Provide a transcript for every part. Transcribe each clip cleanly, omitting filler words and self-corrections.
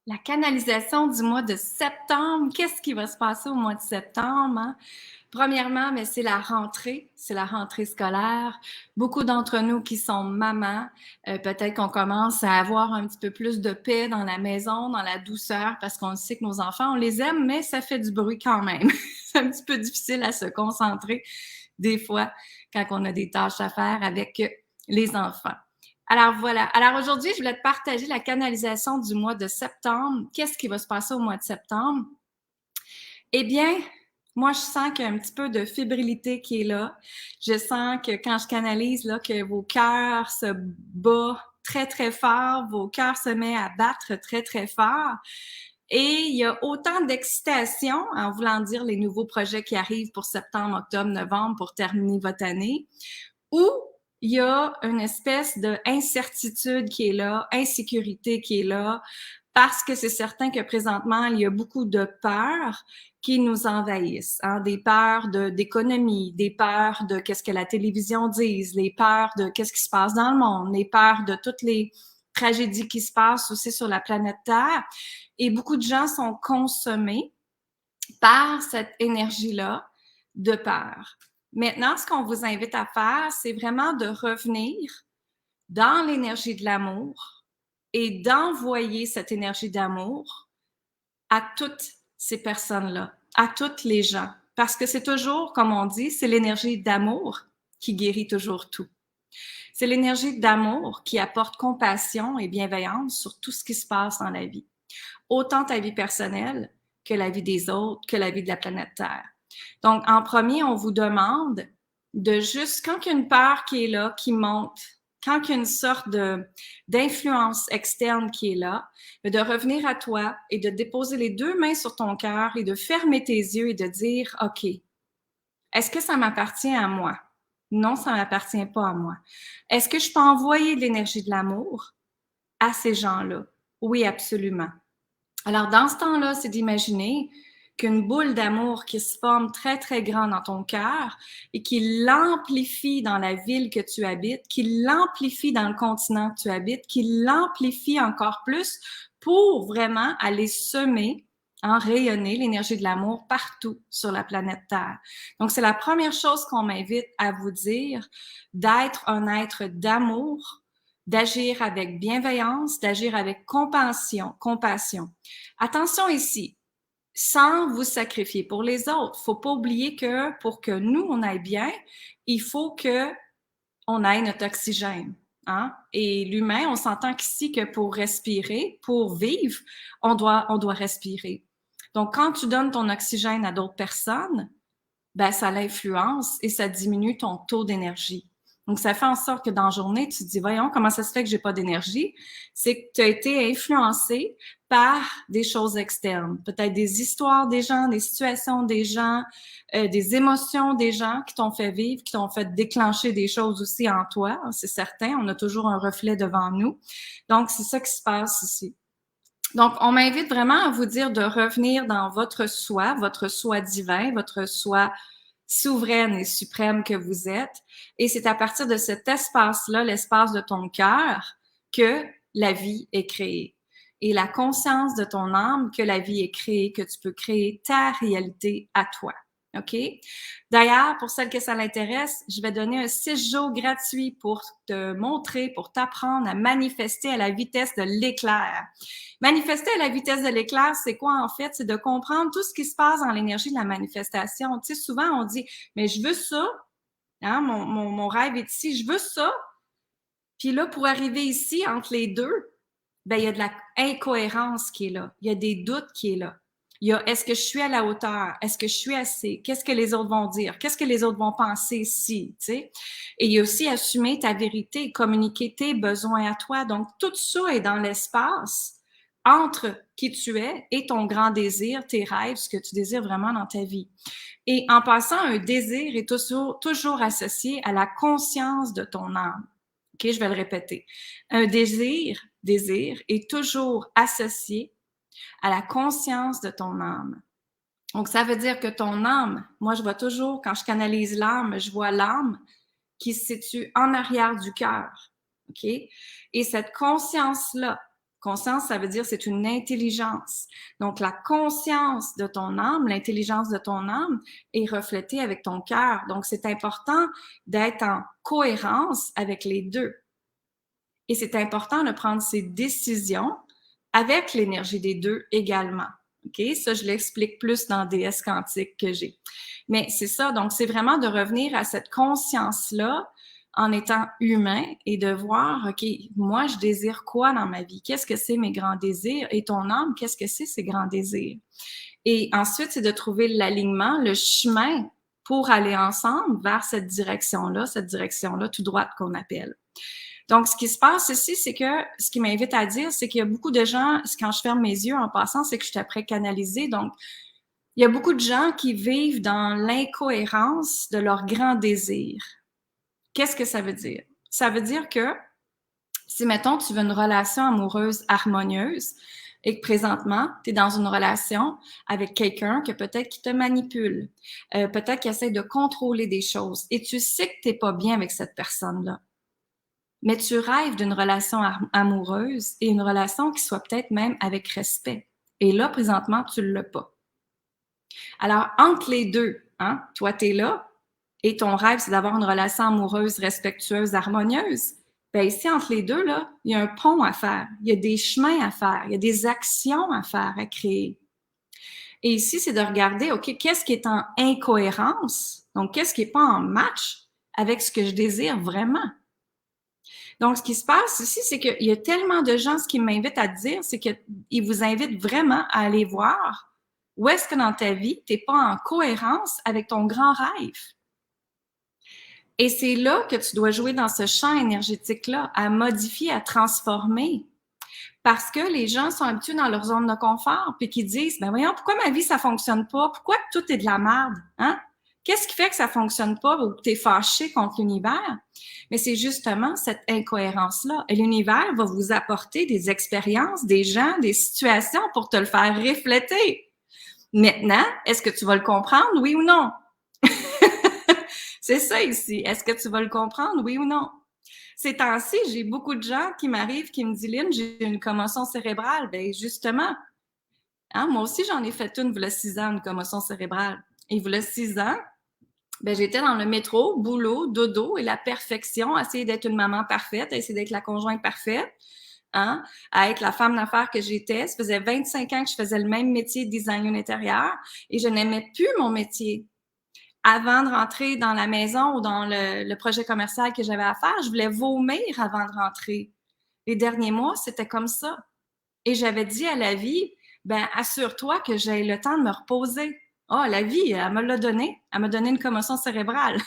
La canalisation du mois de septembre, qu'est-ce qui va se passer au mois de septembre, hein? Premièrement, mais c'est la rentrée scolaire. Beaucoup d'entre nous qui sont mamans, peut-être qu'on commence à avoir un petit peu plus de paix dans la maison, dans la douceur, parce qu'on sait que nos enfants, on les aime, mais ça fait du bruit quand même. C'est un petit peu difficile à se concentrer des fois quand on a des tâches à faire avec les enfants. Alors voilà. Alors aujourd'hui, je voulais te partager la canalisation du mois de septembre. Qu'est-ce qui va se passer au mois de septembre? Eh bien, moi, je sens qu'il y a un petit peu de fébrilité qui est là. Je sens que quand je canalise, là, que vos cœurs se battent très, très fort, vos cœurs se mettent à battre très, très fort. Et il y a autant d'excitation en voulant dire les nouveaux projets qui arrivent pour septembre, octobre, novembre pour terminer votre année, ou il y a une espèce d'incertitude qui est là, insécurité qui est là, parce que c'est certain que présentement, il y a beaucoup de peurs qui nous envahissent, hein, des peurs d'économie, des peurs de qu'est-ce que la télévision dise, les peurs de qu'est-ce qui se passe dans le monde, les peurs de toutes les tragédies qui se passent aussi sur la planète Terre. Et beaucoup de gens sont consommés par cette énergie-là de peur. Maintenant, ce qu'on vous invite à faire, c'est vraiment de revenir dans l'énergie de l'amour et d'envoyer cette énergie d'amour à toutes ces personnes-là, à toutes les gens. Parce que c'est toujours, comme on dit, c'est l'énergie d'amour qui guérit toujours tout. C'est l'énergie d'amour qui apporte compassion et bienveillance sur tout ce qui se passe dans la vie. Autant ta vie personnelle que la vie des autres, que la vie de la planète Terre. Donc, en premier, on vous demande de juste, quand il y a une peur qui est là, qui monte, quand il y a une sorte d'influence externe qui est là, de revenir à toi et de déposer les deux mains sur ton cœur et de fermer tes yeux et de dire, OK, est-ce que ça m'appartient à moi? Non, ça ne m'appartient pas à moi. Est-ce que je peux envoyer de l'énergie de l'amour à ces gens-là? Oui, absolument. Alors, dans ce temps-là, c'est d'imaginer qu'une boule d'amour qui se forme très, très grande dans ton cœur et qui l'amplifie dans la ville que tu habites, qui l'amplifie dans le continent que tu habites, qui l'amplifie encore plus pour vraiment aller semer, en rayonner l'énergie de l'amour partout sur la planète Terre. Donc, c'est la première chose qu'on m'invite à vous dire, d'être un être d'amour, d'agir avec bienveillance, d'agir avec compassion. Attention ici, sans vous sacrifier pour les autres. Faut pas oublier que pour que nous, on aille bien, il faut que on aille notre oxygène. Hein? Et l'humain, on s'entend qu'ici que pour respirer, pour vivre, on doit respirer. Donc, quand tu donnes ton oxygène à d'autres personnes, ben, ça l'influence et ça diminue ton taux d'énergie. Donc, ça fait en sorte que dans la journée, tu te dis, voyons, comment ça se fait que j'ai pas d'énergie? C'est que tu as été influencé par des choses externes, peut-être des histoires des gens, des situations des gens, des émotions des gens qui t'ont fait vivre, qui t'ont fait déclencher des choses aussi en toi. C'est certain, on a toujours un reflet devant nous. Donc, c'est ça qui se passe ici. Donc, on m'invite vraiment à vous dire de revenir dans votre soi divin, votre soi souveraine et suprême que vous êtes. Et c'est à partir de cet espace-là, l'espace de ton cœur, que la vie est créée. Et la conscience de ton âme que la vie est créée, que tu peux créer ta réalité à toi. OK? D'ailleurs, pour celles que ça l'intéresse, je vais donner un 6 jours gratuit pour te montrer, pour t'apprendre à manifester à la vitesse de l'éclair. Manifester à la vitesse de l'éclair, c'est quoi en fait? C'est de comprendre tout ce qui se passe dans l'énergie de la manifestation. Tu sais, souvent on dit, mais je veux ça, hein, mon rêve est ici, je veux ça. Puis là, pour arriver ici, entre les deux, ben, il y a de la incohérence qui est là. Il y a des doutes qui est là. Il y a, est-ce que je suis à la hauteur? Est-ce que je suis assez? Qu'est-ce que les autres vont dire? Qu'est-ce que les autres vont penser si? Tu sais? Et il y a aussi assumer ta vérité, communiquer tes besoins à toi. Donc, tout ça est dans l'espace entre qui tu es et ton grand désir, tes rêves, ce que tu désires vraiment dans ta vie. Et en passant, un désir est toujours associé à la conscience de ton âme. OK, je vais le répéter. Un désir est toujours associé à la conscience de ton âme. Donc, ça veut dire que ton âme, moi, je vois toujours, quand je canalise l'âme, je vois l'âme qui se situe en arrière du cœur. OK? Et cette conscience-là Conscience, ça veut dire c'est une intelligence. Donc, la conscience de ton âme, l'intelligence de ton âme est reflétée avec ton cœur. Donc, c'est important d'être en cohérence avec les deux. Et c'est important de prendre ses décisions avec l'énergie des deux également. OK? Ça, je l'explique plus dans DS quantique que j'ai. Mais c'est ça. Donc, c'est vraiment de revenir à cette conscience-là en étant humain et de voir, OK, moi, je désire quoi dans ma vie? Qu'est-ce que c'est mes grands désirs? Et ton âme, qu'est-ce que c'est ces grands désirs? Et ensuite, c'est de trouver l'alignement, le chemin pour aller ensemble vers cette direction-là tout droite qu'on appelle. Donc, ce qui se passe ici, c'est que ce qui m'invite à dire, c'est qu'il y a beaucoup de gens, quand je ferme mes yeux en passant, c'est que je suis après canalisée. Donc, il y a beaucoup de gens qui vivent dans l'incohérence de leurs grands désirs. Qu'est-ce que ça veut dire? Ça veut dire que si, mettons, tu veux une relation amoureuse harmonieuse et que présentement, tu es dans une relation avec quelqu'un que peut-être qui te manipule, peut-être qui essaie de contrôler des choses et tu sais que tu n'es pas bien avec cette personne-là, mais tu rêves d'une relation amoureuse et une relation qui soit peut-être même avec respect. Et là, présentement, tu ne l'as pas. Alors, entre les deux, hein, toi, tu es là, et ton rêve, c'est d'avoir une relation amoureuse, respectueuse, harmonieuse, bien ici, entre les deux, là, il y a un pont à faire, il y a des chemins à faire, il y a des actions à faire, à créer. Et ici, c'est de regarder, OK, qu'est-ce qui est en incohérence? Donc, qu'est-ce qui n'est pas en match avec ce que je désire vraiment? Donc, ce qui se passe ici, c'est qu'il y a tellement de gens, ce qui m'invite à te dire, c'est qu'ils vous invitent vraiment à aller voir où est-ce que dans ta vie, tu n'es pas en cohérence avec ton grand rêve. Et c'est là que tu dois jouer dans ce champ énergétique-là, à modifier, à transformer. Parce que les gens sont habitués dans leur zone de confort, puis qui disent, ben voyons, pourquoi ma vie, ça fonctionne pas? Pourquoi tout est de la merde? Hein? Qu'est-ce qui fait que ça fonctionne pas ou que tu es fâché contre l'univers? Mais c'est justement cette incohérence-là. Et l'univers va vous apporter des expériences, des gens, des situations pour te le faire refléter. Maintenant, est-ce que tu vas le comprendre, oui ou non? C'est ça ici. Est-ce que tu vas le comprendre, oui ou non? Ces temps-ci, j'ai beaucoup de gens qui m'arrivent, qui me disent, Lynn, j'ai une commotion cérébrale. Bien, justement, hein, moi aussi, j'en ai fait une, il y a 6 ans, une commotion cérébrale. Et il y a 6 ans, ben, j'étais dans le métro, boulot, dodo et la perfection, essayer d'être une maman parfaite, essayer d'être la conjointe parfaite, hein, à être la femme d'affaires que j'étais. Ça faisait 25 ans que je faisais le même métier de design intérieur et je n'aimais plus mon métier. Avant de rentrer dans la maison ou dans le projet commercial que j'avais à faire, je voulais vomir avant de rentrer. Les derniers mois, c'était comme ça. Et j'avais dit à la vie, ben assure-toi que j'ai le temps de me reposer. Ah, la vie, elle me l'a donné. Elle m'a donné une commotion cérébrale.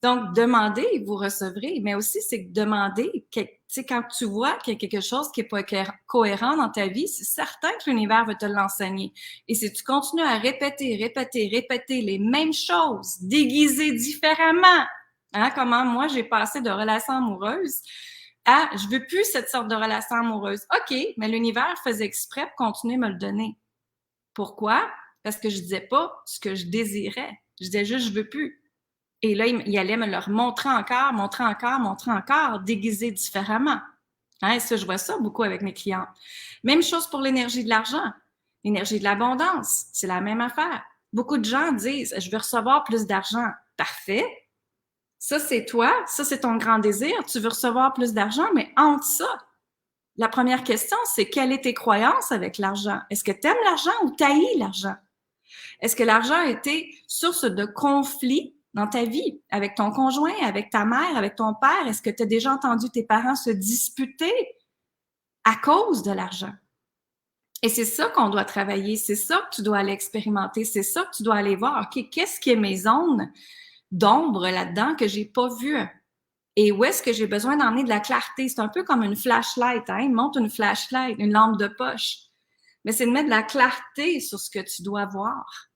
Donc, demandez, vous recevrez. Mais aussi, c'est que demander, tu sais, quand tu vois qu'il y a quelque chose qui n'est pas cohérent dans ta vie, c'est certain que l'univers va te l'enseigner. Et si tu continues à répéter les mêmes choses, déguisées différemment, hein, comment moi, j'ai passé de relation amoureuse à je veux plus cette sorte de relation amoureuse. OK, mais l'univers faisait exprès pour continuer à me le donner. Pourquoi? Parce que je disais pas ce que je désirais. Je disais juste je veux plus. Et là, il allait me le montrer encore, déguisé différemment. Hein, ça, je vois ça beaucoup avec mes clients. Même chose pour l'énergie de l'argent. L'énergie de l'abondance, c'est la même affaire. Beaucoup de gens disent, je veux recevoir plus d'argent. Parfait. Ça, c'est toi. Ça, c'est ton grand désir. Tu veux recevoir plus d'argent, mais entre ça, la première question, c'est quelles sont tes croyances avec l'argent? Est-ce que tu aimes l'argent ou tu haïs l'argent? Est-ce que l'argent a été source de conflit dans ta vie, avec ton conjoint, avec ta mère, avec ton père? Est-ce que tu as déjà entendu tes parents se disputer à cause de l'argent? Et c'est ça qu'on doit travailler, c'est ça que tu dois aller expérimenter, c'est ça que tu dois aller voir. OK, qu'est-ce qui est mes zones d'ombre là-dedans que j'ai pas vues? Et où est-ce que j'ai besoin d'emmener de la clarté? C'est un peu comme une flashlight, hein? Monte une flashlight, une lampe de poche. Mais c'est de mettre de la clarté sur ce que tu dois voir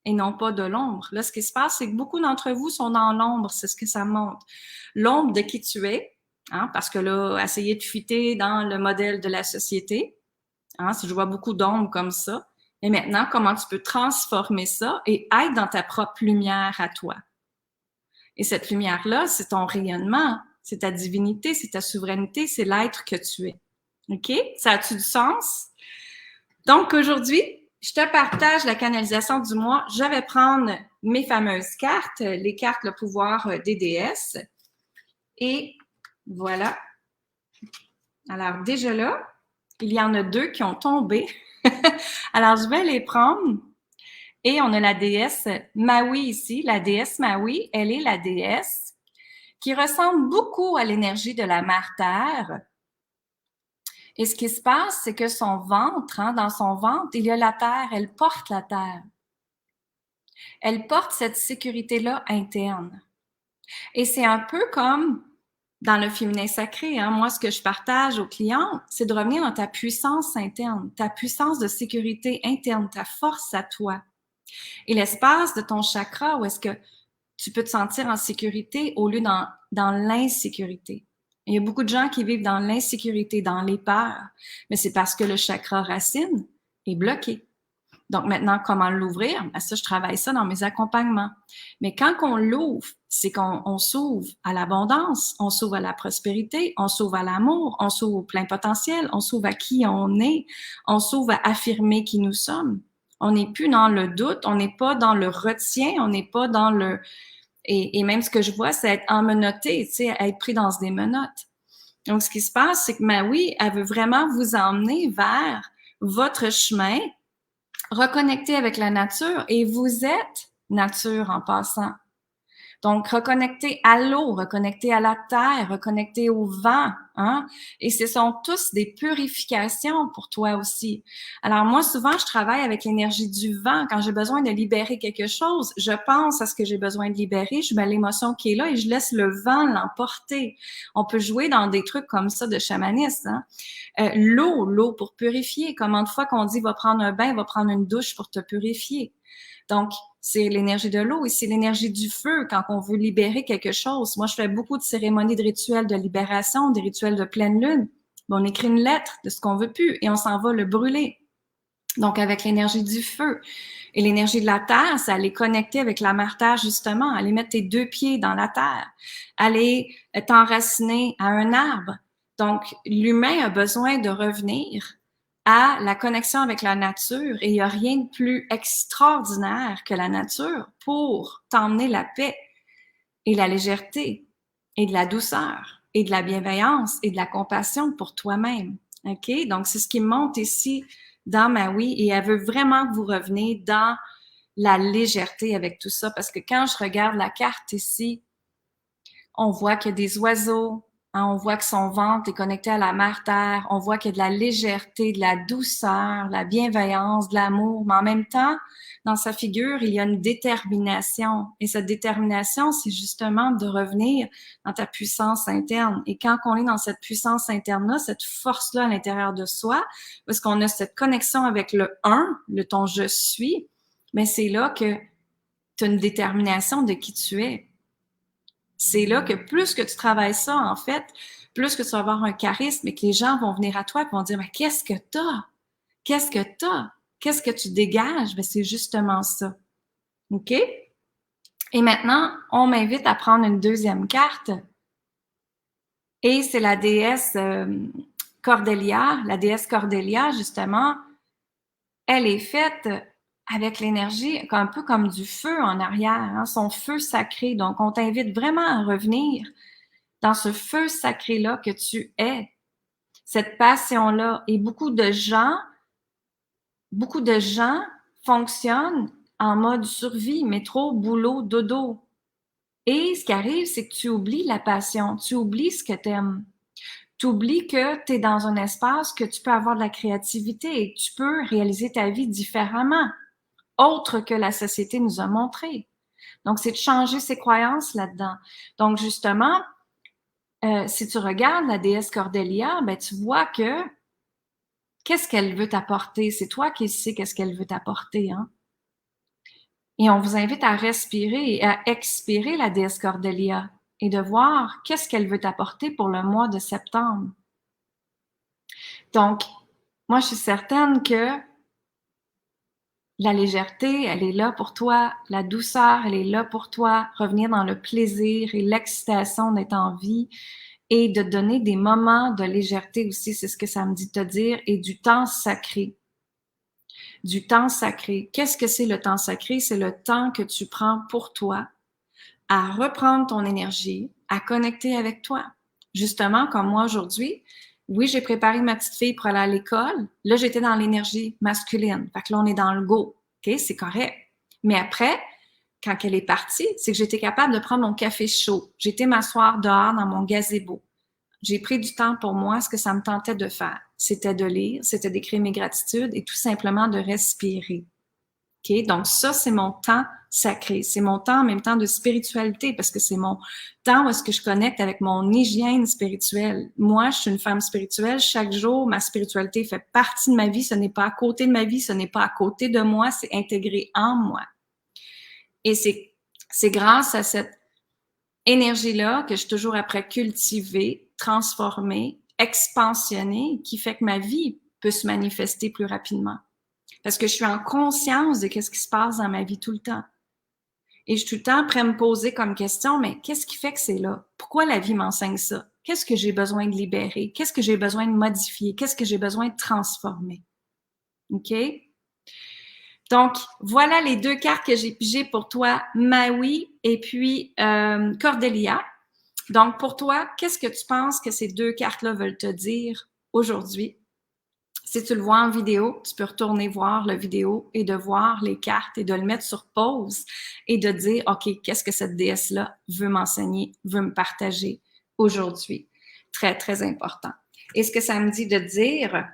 et non pas de l'ombre. Là, ce qui se passe, c'est que beaucoup d'entre vous sont dans l'ombre, c'est ce que ça montre. L'ombre de qui tu es, hein, parce que là, essayer de fuiter dans le modèle de la société, hein, si je vois beaucoup d'ombre comme ça. Et maintenant, comment tu peux transformer ça et être dans ta propre lumière à toi? Et cette lumière-là, c'est ton rayonnement, c'est ta divinité, c'est ta souveraineté, c'est l'être que tu es. OK? Ça a-tu du sens? Donc, aujourd'hui, je te partage la canalisation du mois. Je vais prendre mes fameuses cartes, les cartes Le pouvoir des déesses. Et voilà. Alors, déjà là, il y en a 2 qui ont tombé. Alors, je vais les prendre. Et on a la déesse Maui ici. La déesse Maui, elle est la déesse qui ressemble beaucoup à l'énergie de la Mère Terre. Et ce qui se passe, c'est que son ventre, dans son ventre, il y a la Terre, elle porte la Terre. Elle porte cette sécurité-là interne. Et c'est un peu comme dans le féminin sacré. Moi, ce que je partage aux clients, c'est de revenir dans ta puissance interne, ta puissance de sécurité interne, ta force à toi. Et l'espace de ton chakra où est-ce que tu peux te sentir en sécurité au lieu dans l'insécurité. Il y a beaucoup de gens qui vivent dans l'insécurité, dans les peurs, mais c'est parce que le chakra racine est bloqué. Donc maintenant, comment l'ouvrir? Ça, je travaille ça dans mes accompagnements. Mais quand on l'ouvre, c'est qu'on s'ouvre à l'abondance, on s'ouvre à la prospérité, on s'ouvre à l'amour, on s'ouvre au plein potentiel, on s'ouvre à qui on est, on s'ouvre à affirmer qui nous sommes. On n'est plus dans le doute, on n'est pas dans le retien, on n'est pas dans le... Et même ce que je vois, c'est être emmenotté, tu sais, être pris dans des menottes. Donc, ce qui se passe, c'est que Maui, elle veut vraiment vous emmener vers votre chemin, reconnecter avec la nature, et vous êtes nature en passant. Donc, reconnecter à l'eau, reconnecter à la terre, reconnecter au vent, Et ce sont tous des purifications pour toi aussi. Alors, moi, souvent, je travaille avec l'énergie du vent. Quand j'ai besoin de libérer quelque chose, je pense à ce que j'ai besoin de libérer, je mets l'émotion qui est là et je laisse le vent l'emporter. On peut jouer dans des trucs comme ça de chamanisme, l'eau pour purifier. Combien de fois qu'on dit va prendre un bain, va prendre une douche pour te purifier. Donc, c'est l'énergie de l'eau et c'est l'énergie du feu quand on veut libérer quelque chose. Moi, je fais beaucoup de cérémonies, de rituels de libération, des rituels de pleine lune. On écrit une lettre de ce qu'on veut plus et on s'en va le brûler. Donc, avec l'énergie du feu. Et l'énergie de la terre, c'est aller connecter avec la mère terre, justement, aller mettre tes 2 pieds dans la terre, aller t'enraciner à un arbre. Donc, l'humain a besoin de revenir à la connexion avec la nature et il n'y a rien de plus extraordinaire que la nature pour t'emmener la paix et la légèreté et de la douceur et de la bienveillance et de la compassion pour toi-même. OK? Donc, c'est ce qui monte ici dans Maui et elle veut vraiment que vous reveniez dans la légèreté avec tout ça parce que quand je regarde la carte ici, on voit qu'il y a des oiseaux, on voit que son ventre est connecté à la mère terre, on voit qu'il y a de la légèreté, de la douceur, de la bienveillance, de l'amour, mais en même temps, dans sa figure, il y a une détermination. Et cette détermination, c'est justement de revenir dans ta puissance interne. Et quand on est dans cette puissance interne-là, cette force-là à l'intérieur de soi, parce qu'on a cette connexion avec le un, le ton je suis, mais c'est là que tu as une détermination de qui tu es. C'est là que plus que tu travailles ça, en fait, plus que tu vas avoir un charisme et que les gens vont venir à toi et vont dire, mais qu'est-ce que t'as? Qu'est-ce que t'as? Qu'est-ce que tu dégages? Ben, c'est justement ça. OK? Et maintenant, on m'invite à prendre une deuxième carte. Et c'est la déesse Cordélia. La déesse Cordélia, justement, elle est faite avec l'énergie un peu comme du feu en arrière, son feu sacré. Donc, on t'invite vraiment à revenir dans ce feu sacré-là que tu es, cette passion-là. Et beaucoup de gens fonctionnent en mode survie, métro, boulot, dodo. Et ce qui arrive, c'est que tu oublies la passion, tu oublies ce que tu aimes. Tu oublies que tu es dans un espace que tu peux avoir de la créativité et que tu peux réaliser ta vie différemment, autre que la société nous a montré. Donc, c'est de changer ses croyances là-dedans. Donc, justement, si tu regardes la déesse Cordélia, ben, tu vois que qu'est-ce qu'elle veut t'apporter? C'est toi qui sais qu'est-ce qu'elle veut t'apporter, Et on vous invite à respirer et à expirer la déesse Cordélia et de voir qu'est-ce qu'elle veut t'apporter pour le mois de septembre. Donc, moi, je suis certaine que la légèreté, elle est là pour toi. La douceur, elle est là pour toi. Revenir dans le plaisir et l'excitation d'être en vie et de donner des moments de légèreté aussi, c'est ce que ça me dit de te dire, et du temps sacré. Du temps sacré. Qu'est-ce que c'est le temps sacré? C'est le temps que tu prends pour toi, à reprendre ton énergie, à connecter avec toi. Justement, comme moi aujourd'hui, oui, j'ai préparé ma petite fille pour aller à l'école. Là, j'étais dans l'énergie masculine. Fait que là, on est dans le go. OK? C'est correct. Mais après, quand elle est partie, c'est que j'étais capable de prendre mon café chaud. J'étais m'asseoir dehors dans mon gazebo. J'ai pris du temps pour moi. Ce que ça me tentait de faire, c'était de lire, c'était d'écrire mes gratitudes et tout simplement de respirer. OK? Donc ça, c'est mon temps sacré. C'est mon temps en même temps de spiritualité parce que c'est mon temps où est-ce que je connecte avec mon hygiène spirituelle. Moi, je suis une femme spirituelle. Chaque jour, ma spiritualité fait partie de ma vie. Ce n'est pas à côté de ma vie, ce n'est pas à côté de moi, c'est intégré en moi. Et c'est grâce à cette énergie-là que je suis toujours après cultiver, transformer, expansionner, qui fait que ma vie peut se manifester plus rapidement. Parce que je suis en conscience de ce qui se passe dans ma vie tout le temps. Et je suis tout le temps prêt à me poser comme question, mais qu'est-ce qui fait que c'est là? Pourquoi la vie m'enseigne ça? Qu'est-ce que j'ai besoin de libérer? Qu'est-ce que j'ai besoin de modifier? Qu'est-ce que j'ai besoin de transformer? OK? Donc, voilà les 2 cartes que j'ai pigées pour toi, Maui et puis Cordélia. Donc, pour toi, qu'est-ce que tu penses que ces 2 cartes-là veulent te dire aujourd'hui? Si tu le vois en vidéo, tu peux retourner voir la vidéo et de voir les cartes et de le mettre sur pause et de dire, OK, qu'est-ce que cette déesse-là veut m'enseigner, veut me partager aujourd'hui? Très, très important. Et ce que ça me dit de dire,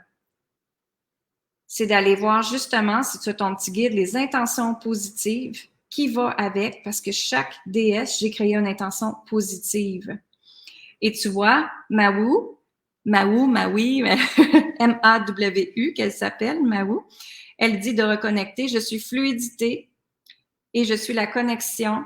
c'est d'aller voir justement, si tu as ton petit guide, les intentions positives qui va avec, parce que chaque déesse, j'ai créé une intention positive. Et tu vois, Maui, M-A-W-U, qu'elle s'appelle, Maui, elle dit de reconnecter, je suis fluidité et je suis la connexion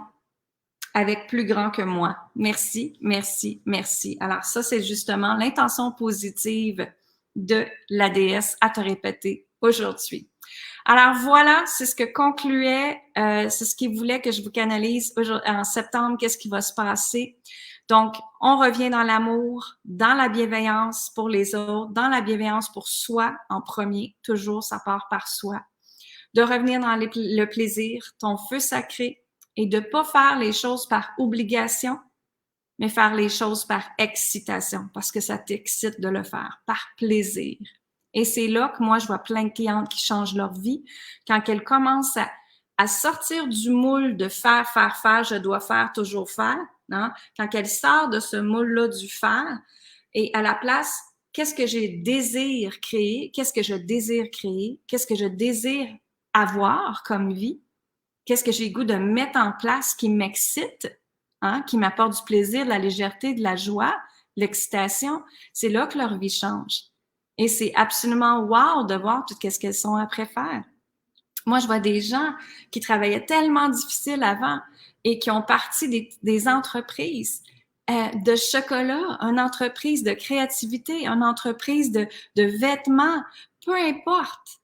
avec plus grand que moi. Merci, merci, merci. Alors ça, c'est justement l'intention positive de la déesse à te répéter aujourd'hui. Alors voilà, c'est ce que concluait, c'est ce qu'il voulait que je vous canalise en septembre, qu'est-ce qui va se passer. Donc, on revient dans l'amour, dans la bienveillance pour les autres, dans la bienveillance pour soi en premier, toujours ça part par soi. De revenir dans le plaisir, ton feu sacré, et de ne pas faire les choses par obligation, mais faire les choses par excitation, parce que ça t'excite de le faire, par plaisir. Et c'est là que moi, je vois plein de clientes qui changent leur vie quand elles commencent à sortir du moule de faire, je dois faire, toujours faire. Hein? Quand elles sortent de ce moule-là du faire et à la place, qu'est-ce que je désire créer? Qu'est-ce que je désire créer? Qu'est-ce que je désire avoir comme vie? Qu'est-ce que j'ai le goût de mettre en place qui m'excite, hein, qui m'apporte du plaisir, de la légèreté, de la joie, l'excitation? C'est là que leur vie change. Et c'est absolument wow de voir tout ce qu'elles sont après faire. Moi, je vois des gens qui travaillaient tellement difficile avant et qui ont parti des entreprises de chocolat, une entreprise de créativité, une entreprise de vêtements, peu importe.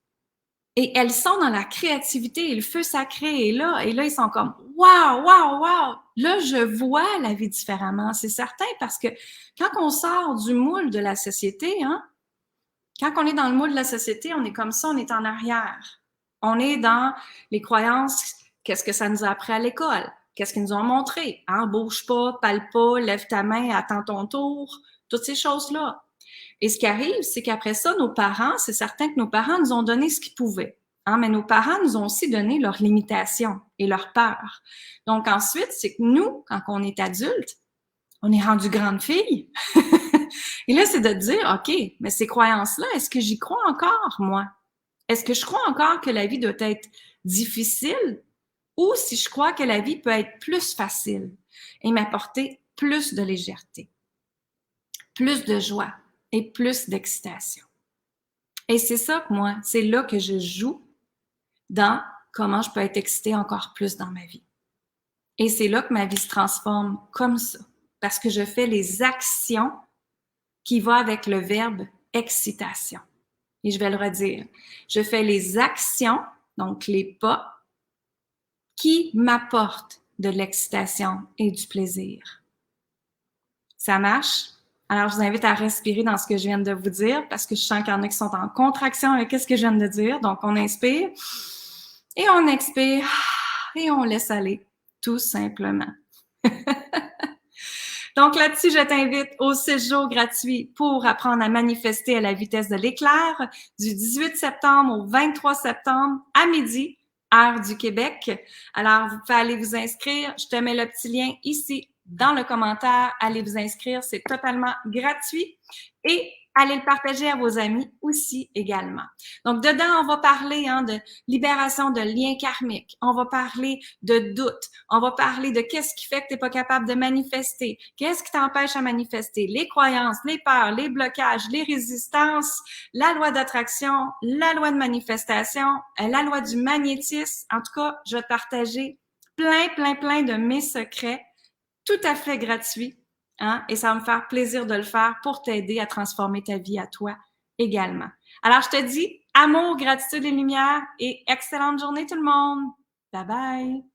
Et elles sont dans la créativité et le feu sacré est là. Et là, ils sont comme « Wow, wow, wow! » Là, je vois la vie différemment, c'est certain, parce que quand on sort du moule de la société, hein, quand on est dans le moule de la société, on est comme ça, on est en arrière. On est dans les croyances, qu'est-ce que ça nous a appris à l'école? Qu'est-ce qu'ils nous ont montré? Hein? Bouge pas, parle pas, lève ta main, attends ton tour, toutes ces choses-là. Et ce qui arrive, c'est qu'après ça, nos parents, c'est certain que nos parents nous ont donné ce qu'ils pouvaient. Hein, mais nos parents nous ont aussi donné leurs limitations et leurs peurs. Donc ensuite, c'est que nous, quand on est adulte, on est rendu grande fille. Et là, c'est de dire, OK, mais ces croyances-là, est-ce que j'y crois encore, moi? Est-ce que je crois encore que la vie doit être difficile ou si je crois que la vie peut être plus facile et m'apporter plus de légèreté, plus de joie et plus d'excitation? Et c'est ça que moi, c'est là que je joue dans comment je peux être excitée encore plus dans ma vie. Et c'est là que ma vie se transforme comme ça, parce que je fais les actions qui vont avec le verbe excitation. Et je vais le redire. Je fais les actions, donc les pas, qui m'apportent de l'excitation et du plaisir. Ça marche? Alors, je vous invite à respirer dans ce que je viens de vous dire parce que je sens qu'il y en a qui sont en contraction avec ce que je viens de dire. Donc, on inspire et on expire et on laisse aller, tout simplement. Donc là-dessus, je t'invite au 6 jours gratuit pour apprendre à manifester à la vitesse de l'éclair du 18 septembre au 23 septembre à midi, heure du Québec. Alors, vous pouvez aller vous inscrire. Je te mets le petit lien ici dans le commentaire. Allez vous inscrire, c'est totalement gratuit. Et allez le partager à vos amis aussi également. Donc, dedans, on va parler de libération de liens karmiques. On va parler de doutes. On va parler de qu'est-ce qui fait que tu n'es pas capable de manifester. Qu'est-ce qui t'empêche à manifester? Les croyances, les peurs, les blocages, les résistances, la loi d'attraction, la loi de manifestation, la loi du magnétisme. En tout cas, je vais te partager plein de mes secrets tout à fait gratuits. Et ça va me faire plaisir de le faire pour t'aider à transformer ta vie à toi également. Alors, je te dis amour, gratitude et lumière et excellente journée tout le monde. Bye bye!